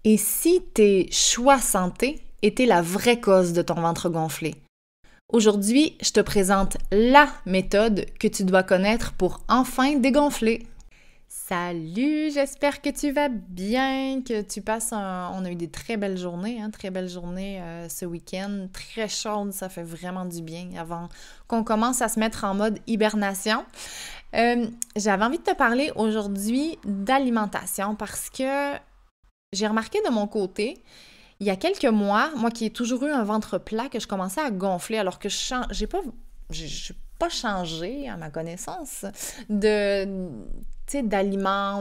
Et si tes choix santé étaient la vraie cause de ton ventre gonflé? Aujourd'hui, je te présente la méthode que tu dois connaître pour enfin dégonfler. Salut, j'espère que tu vas bien, que tu passes On a eu des très belles journées, ce week-end, très chaudes, ça fait vraiment du bien avant qu'on commence à se mettre en mode hibernation. J'avais envie de te parler aujourd'hui d'alimentation parce que j'ai remarqué de mon côté, il y a quelques mois, moi qui ai toujours eu un ventre plat, que je commençais à gonfler alors que j'ai pas changé à ma connaissance d'aliments,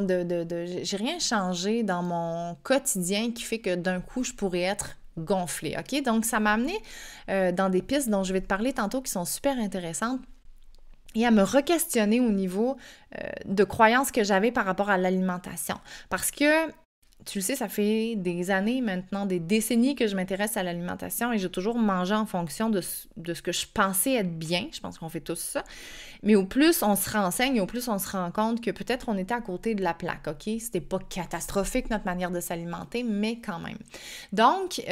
j'ai rien changé dans mon quotidien qui fait que d'un coup, je pourrais être gonflée, OK? Donc, ça m'a amené dans des pistes dont je vais te parler tantôt qui sont super intéressantes et à me re-questionner au niveau de croyances que j'avais par rapport à l'alimentation. Parce que tu le sais, ça fait des années maintenant, des décennies que je m'intéresse à l'alimentation et j'ai toujours mangé en fonction de ce que je pensais être bien. Je pense qu'on fait tous ça. Mais au plus on se renseigne, au plus on se rend compte que peut-être on était à côté de la plaque, OK? C'était pas catastrophique notre manière de s'alimenter, mais quand même. Donc,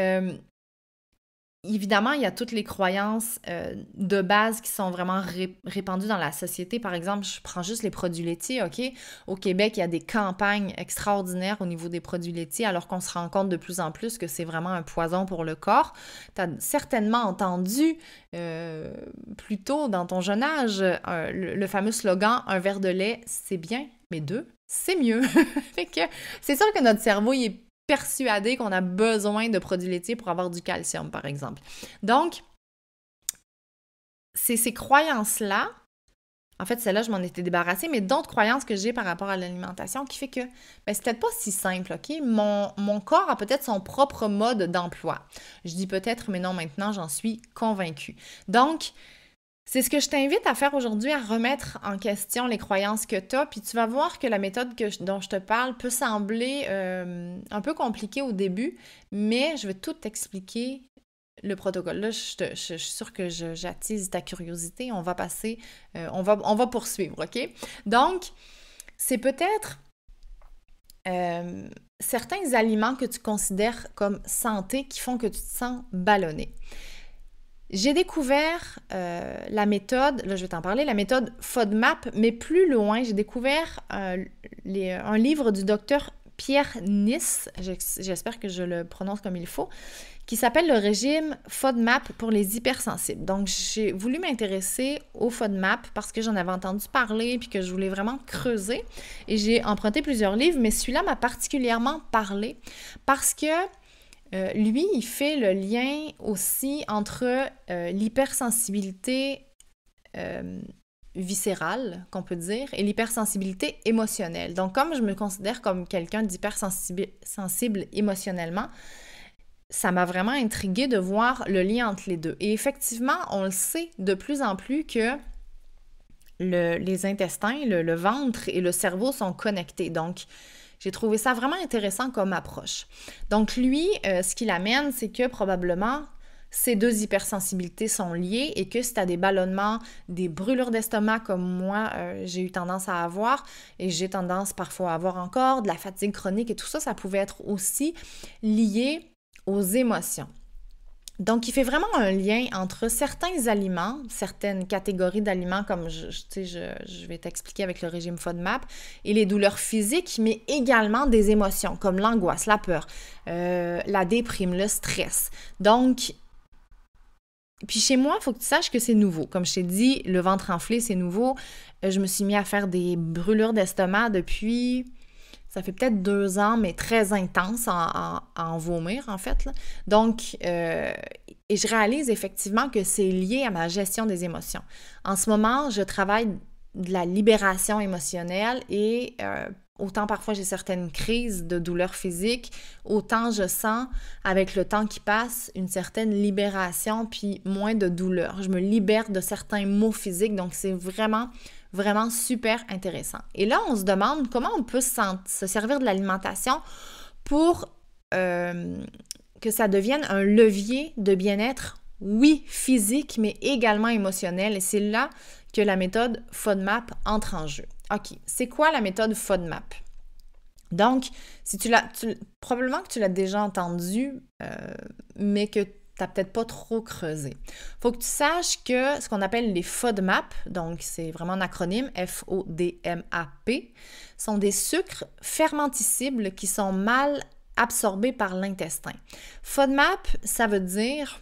évidemment, il y a toutes les croyances de base qui sont vraiment répandues dans la société. Par exemple, je prends juste les produits laitiers, OK? Au Québec, il y a des campagnes extraordinaires au niveau des produits laitiers, alors qu'on se rend compte de plus en plus que c'est vraiment un poison pour le corps. Tu as certainement entendu plus tôt dans ton jeune âge le fameux slogan « Un verre de lait, c'est bien, mais deux, c'est mieux ». Fait que c'est sûr que notre cerveau, il est persuadé qu'on a besoin de produits laitiers pour avoir du calcium, par exemple. Donc, c'est ces croyances-là, en fait, celle-là, je m'en étais débarrassée, mais d'autres croyances que j'ai par rapport à l'alimentation qui fait que c'est peut-être pas si simple, OK? Mon corps a peut-être son propre mode d'emploi. Je dis peut-être, mais non, maintenant, j'en suis convaincue. Donc, c'est ce que je t'invite à faire aujourd'hui, à remettre en question les croyances que tu as, puis tu vas voir que la méthode dont je te parle peut sembler un peu compliquée au début, mais je vais tout t'expliquer le protocole. Là, je suis sûre que j'attise ta curiosité. On va passer, on va poursuivre, OK? Donc, c'est peut-être certains aliments que tu considères comme santé qui font que tu te sens ballonné. J'ai découvert la méthode, là je vais t'en parler, la méthode FODMAP, mais plus loin, j'ai découvert un livre du docteur Pierre Nice, j'espère que je le prononce comme il faut, qui s'appelle le régime FODMAP pour les hypersensibles. Donc, j'ai voulu m'intéresser au FODMAP parce que j'en avais entendu parler puis que je voulais vraiment creuser. Et j'ai emprunté plusieurs livres, mais celui-là m'a particulièrement parlé parce que lui, il fait le lien aussi entre l'hypersensibilité viscérale, qu'on peut dire, et l'hypersensibilité émotionnelle. Donc, comme je me considère comme quelqu'un d'hypersensible émotionnellement, ça m'a vraiment intriguée de voir le lien entre les deux. Et effectivement, on le sait de plus en plus que les intestins, le ventre et le cerveau sont connectés. Donc, j'ai trouvé ça vraiment intéressant comme approche. Donc lui, ce qu'il amène, c'est que probablement ces deux hypersensibilités sont liées et que si tu as des ballonnements, des brûlures d'estomac comme moi, j'ai eu tendance à avoir et j'ai tendance parfois à avoir encore, de la fatigue chronique et tout ça, ça pouvait être aussi lié aux émotions. Donc, il fait vraiment un lien entre certains aliments, certaines catégories d'aliments, comme je vais t'expliquer avec le régime FODMAP, et les douleurs physiques, mais également des émotions, comme l'angoisse, la peur, la déprime, le stress. Donc, puis chez moi, il faut que tu saches que c'est nouveau. Comme je t'ai dit, le ventre enflé, c'est nouveau. Je me suis mis à faire des brûlures d'estomac depuis... Ça fait peut-être 2 ans, mais très intense à en vomir, en fait, là. Donc, et je réalise effectivement que c'est lié à ma gestion des émotions. En ce moment, je travaille de la libération émotionnelle et autant parfois j'ai certaines crises de douleurs physiques, autant je sens, avec le temps qui passe, une certaine libération puis moins de douleur. Je me libère de certains maux physiques, donc c'est vraiment super intéressant. Et là, on se demande comment on peut se servir de l'alimentation pour que ça devienne un levier de bien-être, oui, physique, mais également émotionnel. Et c'est là que la méthode FODMAP entre en jeu. OK, c'est quoi la méthode FODMAP? Donc, si probablement que tu l'as déjà entendu, mais que tu n'as peut-être pas trop creusé. Il faut que tu saches que ce qu'on appelle les FODMAP, donc c'est vraiment un acronyme, FODMAP, sont des sucres fermentescibles qui sont mal absorbés par l'intestin. FODMAP, ça veut dire,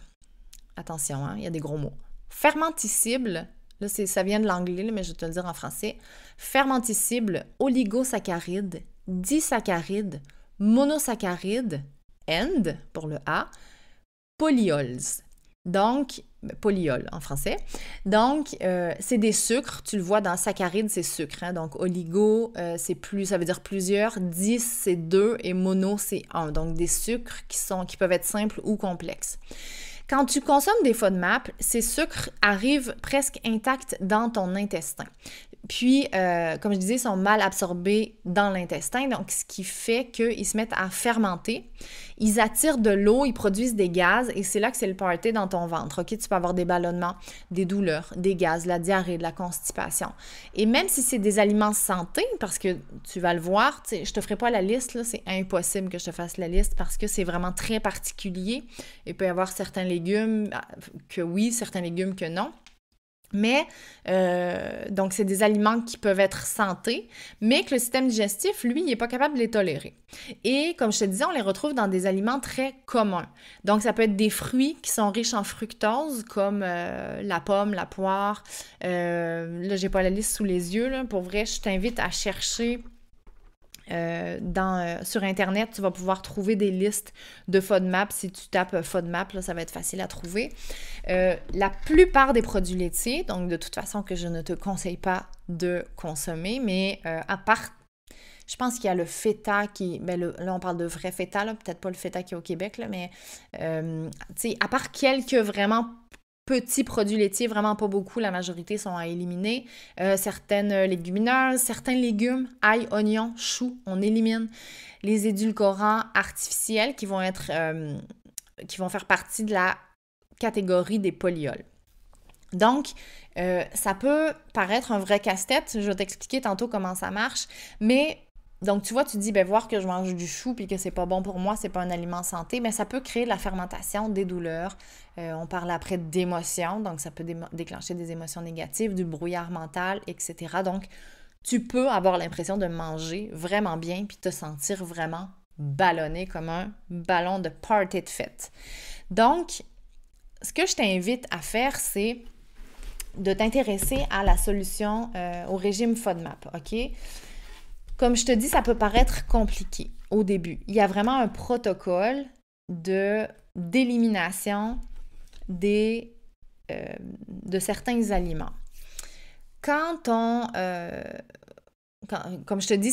attention, hein, il y a des gros mots, fermentescible, là ça vient de l'anglais, mais je vais te le dire en français, fermentescible, oligosaccharides, disaccharides, monosaccharides, and, pour le A, polyols. Donc, polyol en français. Donc, c'est des sucres. Tu le vois dans saccharide, c'est sucre. Hein? Donc, oligo, ça veut dire plusieurs. 10, c'est 2 et mono, c'est 1. Donc, des sucres qui peuvent être simples ou complexes. Quand tu consommes des FODMAP, ces sucres arrivent presque intacts dans ton intestin. Puis, comme je disais, ils sont mal absorbés dans l'intestin, donc ce qui fait qu'ils se mettent à fermenter. Ils attirent de l'eau, ils produisent des gaz et c'est là que c'est le party dans ton ventre. OK? Tu peux avoir des ballonnements, des douleurs, des gaz, de la diarrhée, de la constipation. Et même si c'est des aliments santé, parce que tu vas le voir, je te ferai pas la liste, là, c'est impossible que je te fasse la liste parce que c'est vraiment très particulier. Il peut y avoir certains légumes que oui, certains légumes que non. Mais, donc, c'est des aliments qui peuvent être santé, mais que le système digestif, lui, il n'est pas capable de les tolérer. Et comme je te disais, on les retrouve dans des aliments très communs. Donc, ça peut être des fruits qui sont riches en fructose, comme la pomme, la poire. Là, j'ai pas la liste sous les yeux, là. Pour vrai, je t'invite à chercher sur Internet, tu vas pouvoir trouver des listes de FODMAP. Si tu tapes FODMAP, là, ça va être facile à trouver. La plupart des produits laitiers, donc de toute façon que je ne te conseille pas de consommer, mais à part, je pense qu'il y a le feta qui, là on parle de vrai feta, là, peut-être pas le feta qui est au Québec, là, mais à part quelques vraiment petits produits laitiers, vraiment pas beaucoup, la majorité sont à éliminer. Certaines légumineuses, certains légumes, ail, oignons, choux, on élimine. Les édulcorants artificiels qui vont faire partie de la catégorie des polyols. Donc, ça peut paraître un vrai casse-tête, je vais t'expliquer tantôt comment ça marche, mais donc, tu vois, tu dis, voir que je mange du chou puis que c'est pas bon pour moi, c'est pas un aliment santé, mais ça peut créer de la fermentation, des douleurs. On parle après d'émotions, donc ça peut déclencher des émotions négatives, du brouillard mental, etc. Donc, tu peux avoir l'impression de manger vraiment bien puis te sentir vraiment ballonné comme un ballon de party de fête. Donc, ce que je t'invite à faire, c'est de t'intéresser à la solution au régime FODMAP, OK? Comme je te dis, ça peut paraître compliqué au début. Il y a vraiment un protocole d'élimination de certains aliments. Comme je te dis,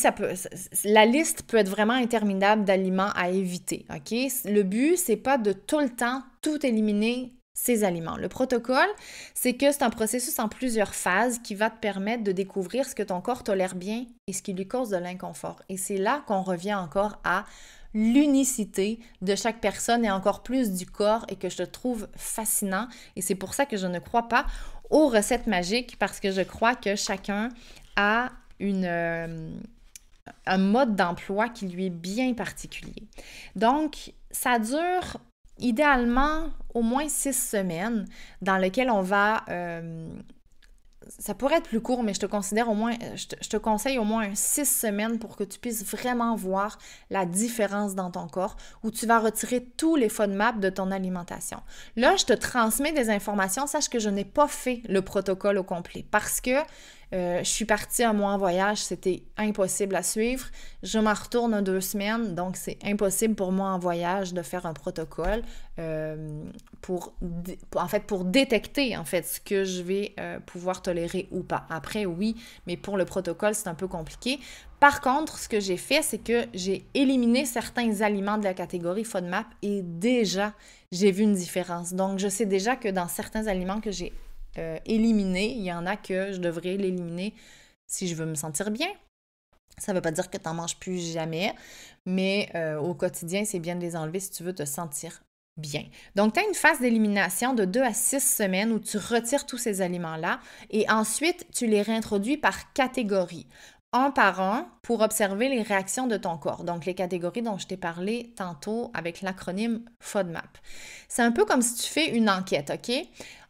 la liste peut être vraiment interminable d'aliments à éviter. OK? Le but, c'est pas de tout le temps tout éliminer ces aliments. Le protocole, c'est que c'est un processus en plusieurs phases qui va te permettre de découvrir ce que ton corps tolère bien et ce qui lui cause de l'inconfort. Et c'est là qu'on revient encore à l'unicité de chaque personne et encore plus du corps et que je trouve fascinant. Et c'est pour ça que je ne crois pas aux recettes magiques parce que je crois que chacun a un mode d'emploi qui lui est bien particulier. Donc, ça dure idéalement au moins 6 semaines dans lesquelles on va... ça pourrait être plus court, mais je te conseille au moins 6 semaines pour que tu puisses vraiment voir la différence dans ton corps, où tu vas retirer tous les FODMAP de ton alimentation. Là, je te transmets des informations. Sache que je n'ai pas fait le protocole au complet parce que je suis partie un mois en voyage, c'était impossible à suivre. Je m'en retourne en 2 semaines, donc c'est impossible pour moi en voyage de faire un protocole pour détecter en fait ce que je vais pouvoir tolérer ou pas. Après, oui, mais pour le protocole, c'est un peu compliqué. Par contre, ce que j'ai fait, c'est que j'ai éliminé certains aliments de la catégorie FODMAP et déjà, j'ai vu une différence. Donc, je sais déjà que dans certains aliments que j'ai éliminés, il y en a que je devrais l'éliminer si je veux me sentir bien. Ça ne veut pas dire que tu n'en manges plus jamais, mais au quotidien, c'est bien de les enlever si tu veux te sentir bien. Donc, tu as une phase d'élimination de 2 à 6 semaines où tu retires tous ces aliments-là et ensuite, tu les réintroduis par catégorie. un par un pour observer les réactions de ton corps. Donc, les catégories dont je t'ai parlé tantôt avec l'acronyme FODMAP. C'est un peu comme si tu fais une enquête, OK?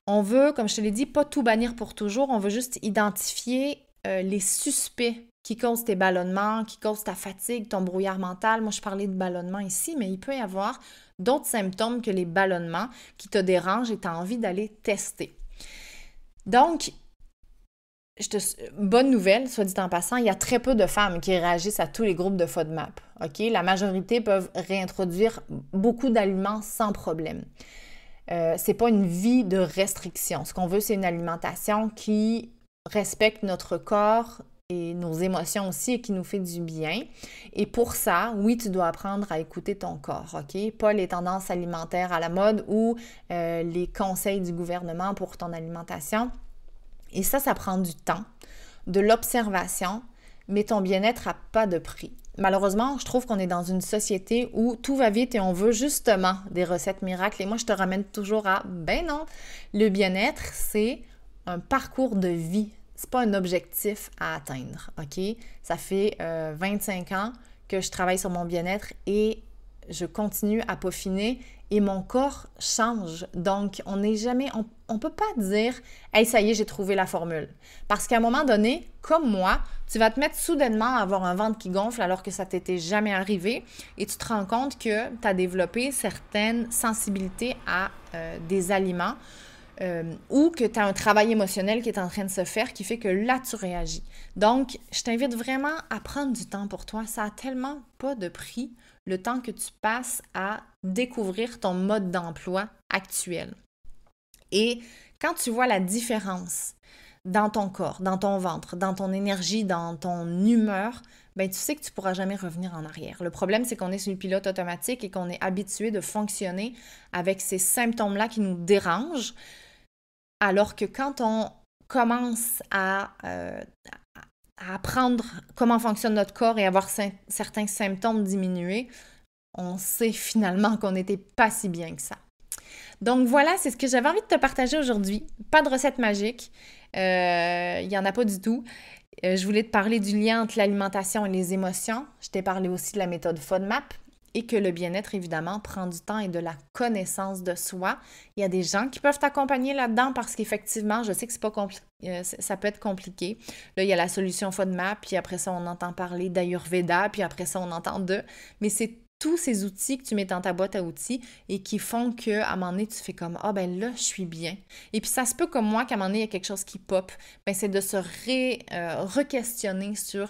On veut, comme je te l'ai dit, pas tout bannir pour toujours. On veut juste identifier les suspects qui causent tes ballonnements, qui causent ta fatigue, ton brouillard mental. Moi, je parlais de ballonnement ici, mais il peut y avoir d'autres symptômes que les ballonnements qui te dérangent et tu as envie d'aller tester. Donc, bonne nouvelle, soit dit en passant, il y a très peu de femmes qui réagissent à tous les groupes de FODMAP. OK? La majorité peuvent réintroduire beaucoup d'aliments sans problème. C'est pas une vie de restriction. Ce qu'on veut, c'est une alimentation qui respecte notre corps et nos émotions aussi et qui nous fait du bien. Et pour ça, oui, tu dois apprendre à écouter ton corps, OK? Pas les tendances alimentaires à la mode ou les conseils du gouvernement pour ton alimentation. Et ça prend du temps, de l'observation, mais ton bien-être n'a pas de prix. Malheureusement, je trouve qu'on est dans une société où tout va vite et on veut justement des recettes miracles. Et moi, je te ramène toujours à, ben non, le bien-être, c'est un parcours de vie. C'est pas un objectif à atteindre, OK? Ça fait 25 ans que je travaille sur mon bien-être et je continue à peaufiner et mon corps change. Donc, on n'est jamais, on peut pas dire « Hey, ça y est, j'ai trouvé la formule ». Parce qu'à un moment donné, comme moi, tu vas te mettre soudainement à avoir un ventre qui gonfle alors que ça t'était jamais arrivé et tu te rends compte que tu as développé certaines sensibilités à des aliments ou que tu as un travail émotionnel qui est en train de se faire qui fait que là, tu réagis. Donc, je t'invite vraiment à prendre du temps pour toi. Ça a tellement pas de prix, le temps que tu passes à découvrir ton mode d'emploi actuel. Et quand tu vois la différence dans ton corps, dans ton ventre, dans ton énergie, dans ton humeur, ben tu sais que tu ne pourras jamais revenir en arrière. Le problème, c'est qu'on est sur le pilote automatique et qu'on est habitué de fonctionner avec ces symptômes-là qui nous dérangent, alors que quand on commence à apprendre comment fonctionne notre corps et avoir certains symptômes diminuer, on sait finalement qu'on n'était pas si bien que ça. Donc voilà, c'est ce que j'avais envie de te partager aujourd'hui. Pas de recette magique, il n'y en a pas du tout. Je voulais te parler du lien entre l'alimentation et les émotions. Je t'ai parlé aussi de la méthode FODMAP et que le bien-être, évidemment, prend du temps et de la connaissance de soi. Il y a des gens qui peuvent t'accompagner là-dedans parce qu'effectivement, je sais que c'est pas ça peut être compliqué. Là, il y a la solution FODMAP, puis après ça, on entend parler d'Ayurveda, puis après ça, on entend mais c'est tous ces outils que tu mets dans ta boîte à outils et qui font qu'à un moment donné, tu fais comme « Ah ben là, je suis bien ». Et puis ça se peut comme moi qu'à un moment donné, il y a quelque chose qui pop. Ben, c'est de se re-questionner sur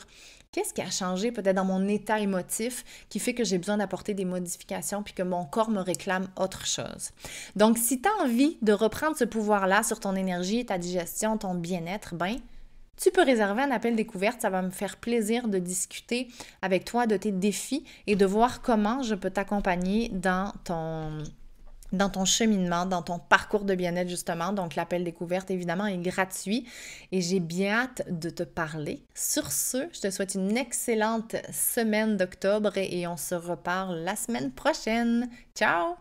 qu'est-ce qui a changé peut-être dans mon état émotif qui fait que j'ai besoin d'apporter des modifications puis que mon corps me réclame autre chose. Donc, si tu as envie de reprendre ce pouvoir-là sur ton énergie, ta digestion, ton bien-être, ben tu peux réserver un appel découverte. Ça va me faire plaisir de discuter avec toi de tes défis et de voir comment je peux t'accompagner dans ton cheminement, dans ton parcours de bien-être justement. Donc, l'appel découverte, évidemment, est gratuit et j'ai bien hâte de te parler. Sur ce, je te souhaite une excellente semaine d'octobre et on se reparle la semaine prochaine. Ciao!